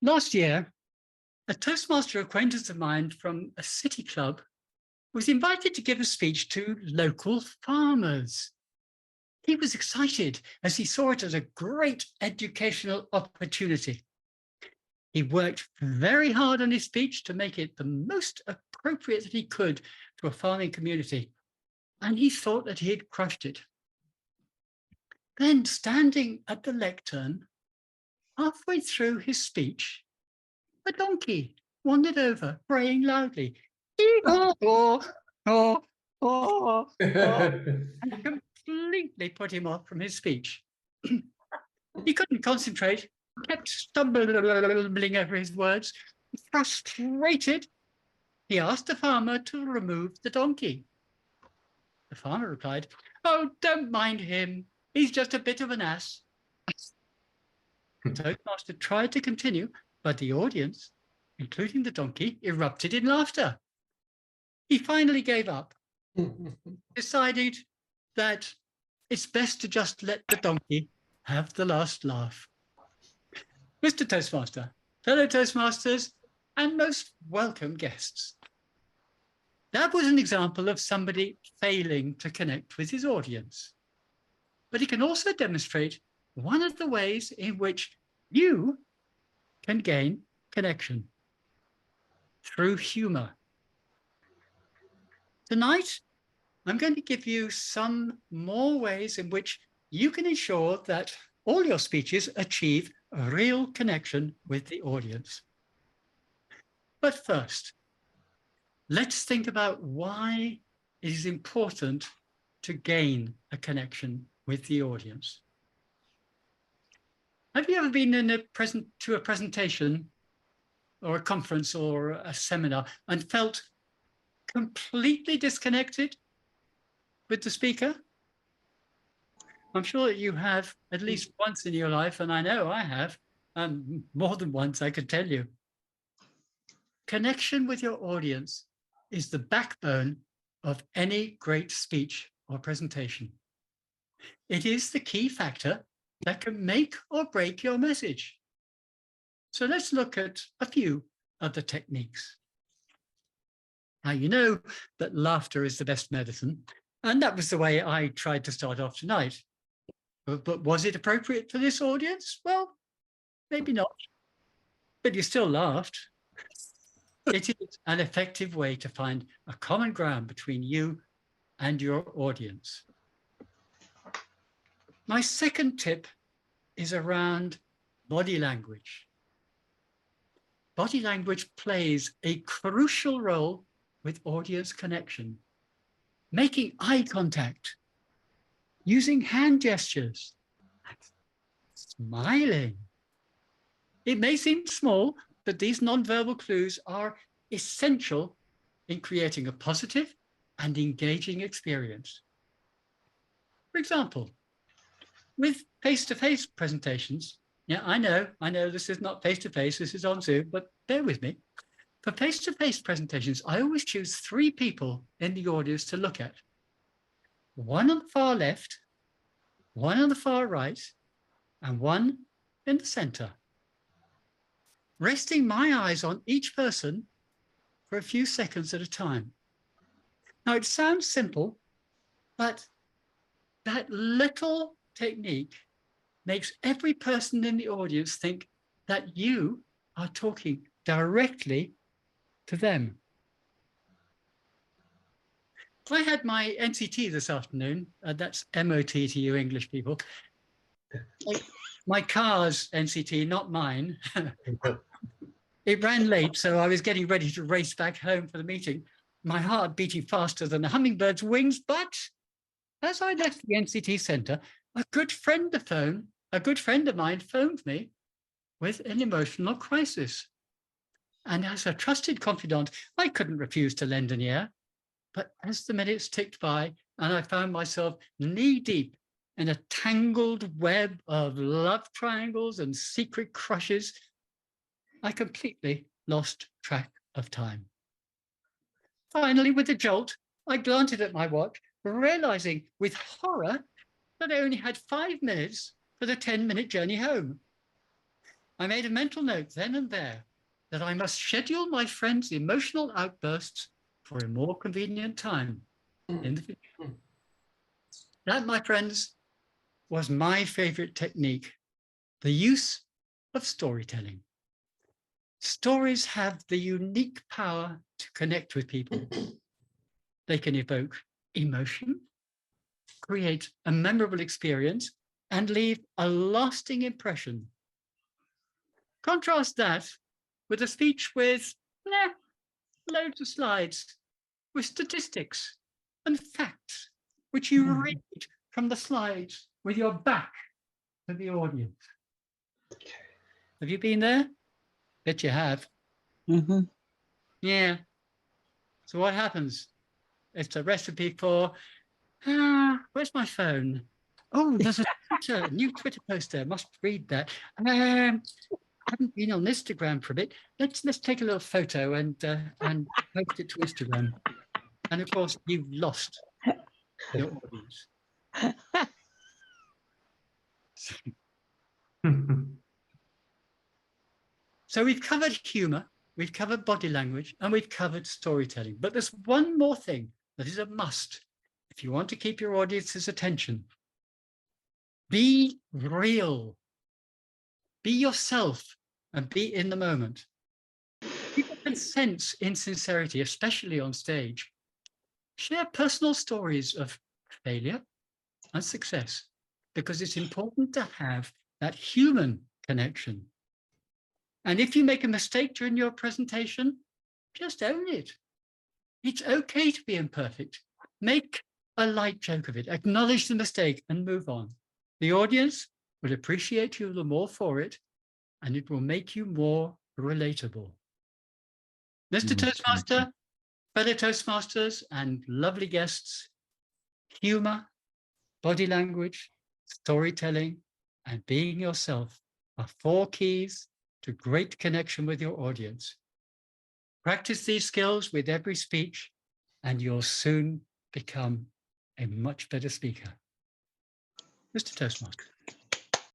Last year, a Toastmaster acquaintance of mine from a city club was invited to give a speech to local farmers. He was excited as he saw it as a great educational opportunity. He worked very hard on his speech to make it the most appropriate that he could to a farming community, and he thought that he had crushed it. Then, standing at the lectern, halfway through his speech, a donkey wandered over, braying loudly, "Oh, oh, oh, oh," and completely put him off from his speech. He couldn't concentrate, kept stumbling over his words. Frustrated, he asked the farmer to remove the donkey. The farmer replied, "Oh, don't mind him. He's just a bit of an ass." The Toastmaster tried to continue, but the audience, including the donkey, erupted in laughter. He finally gave up, decided that it's best to just let the donkey have the last laugh. Mr. Toastmaster, fellow Toastmasters, and most welcome guests. That was an example of somebody failing to connect with his audience. But it can also demonstrate one of the ways in which you can gain connection through humor. Tonight, I'm going to give you some more ways in which you can ensure that all your speeches achieve a real connection with the audience. But first, let's think about why it is important to gain a connection with the audience. Have you ever been to a presentation or a conference or a seminar and felt completely disconnected with the speaker? I'm sure that you have at least once in your life, and I know I have, more than once, I could tell you. Connection with your audience is the backbone of any great speech or presentation. It is the key factor that can make or break your message. So let's look at a few of the techniques. Now, you know that laughter is the best medicine, and that was the way I tried to start off tonight. But was it appropriate for this audience? Well, maybe not, but you still laughed. It is an effective way to find a common ground between you and your audience. My second tip is around body language. Body language plays a crucial role with audience connection. Making eye contact, using hand gestures, smiling. It may seem small, but these nonverbal clues are essential in creating a positive and engaging experience. For example, with face-to-face presentations, I know this is not face-to-face, this is on Zoom, but bear with me. For face-to-face presentations, I always choose 3 people in the audience to look at. One on the far left, one on the far right, and one in the center. Resting my eyes on each person for a few seconds at a time. Now, it sounds simple, but that little technique makes every person in the audience think that you are talking directly to them. I had my NCT this afternoon. That's MOT to you English people. My car's NCT, not mine. It ran late, so I was getting ready to race back home for the meeting. My heart beating faster than a hummingbird's wings. But as I left the NCT center, a good friend of mine phoned me with an emotional crisis. And as a trusted confidant, I couldn't refuse to lend an ear. But as the minutes ticked by and I found myself knee-deep in a tangled web of love triangles and secret crushes, I completely lost track of time. Finally, with a jolt, I glanced at my watch, realizing with horror that I only had 5 minutes for the 10-minute journey home. I made a mental note then and there that I must schedule my friends' emotional outbursts for a more convenient time in the future. That, my friends, was my favorite technique, the use of storytelling. Stories have the unique power to connect with people. They can evoke emotion, create a memorable experience, and leave a lasting impression. Contrast that with a speech with loads of slides, with statistics and facts, which you read from the slides with your back to the audience. Have you been there? Bet you have. Yeah. So what happens? It's a recipe for, where's my phone? Oh, there's a new Twitter post there. Must read that. I haven't been on Instagram for a bit. Let's take a little photo and post it to Instagram. And of course, you've lost your audience. So we've covered humor, we've covered body language, and we've covered storytelling. But there's one more thing that is a must if you want to keep your audience's attention. Be real. Be yourself and be in the moment. People can sense insincerity, especially on stage. Share personal stories of failure and success, because it's important to have that human connection. And if you make a mistake during your presentation, just own it. It's okay to be imperfect. Make a light joke of it, acknowledge the mistake and move on. The audience will appreciate you the more for it, and it will make you more relatable. Mr. Toastmaster, fellow Toastmasters and lovely guests, humor, body language, storytelling, and being yourself are 4 keys to great connection with your audience. Practice these skills with every speech, and you'll soon become a much better speaker. Mr. Toastmaster.